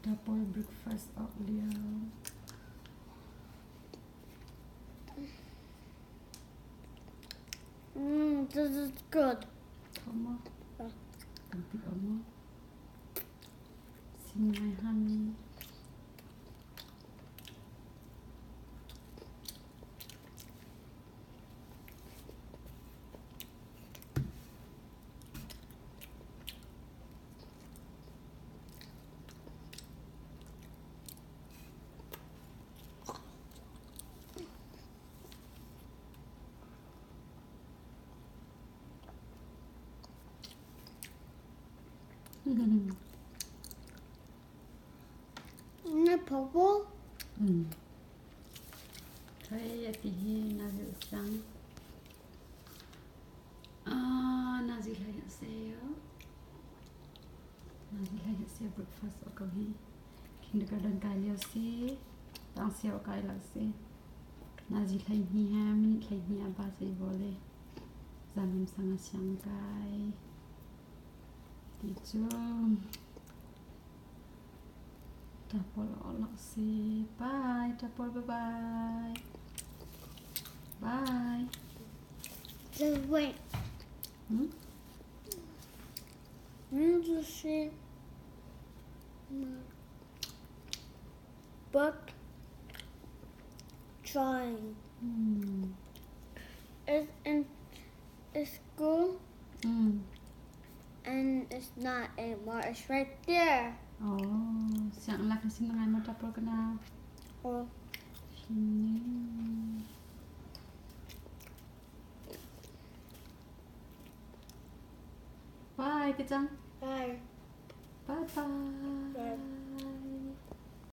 Double breakfast earlier. This is good. Thomas. Yeah. Happy Oma. See my honey. Isn't it purple? Thấy thì Nazil sang. Nazil hay sale. Nazil hay sale breakfast ở câu hi. Kindergarten cái liao si. Tang siêu cái là si. Nazil hay hi ha minute hay hi apa si boleh. Zanam sangat siang cái. Dijum. Dapol olok si. Bye. Dapol bye bye. Bye. Just wait. You just see my book drawing. It's in school and it's not anymore. It's right there. Oh, siang lah kasi mga mo dapol ka na. Oh, Sini. Bye, Kajang. bye. Bye bye. Bye.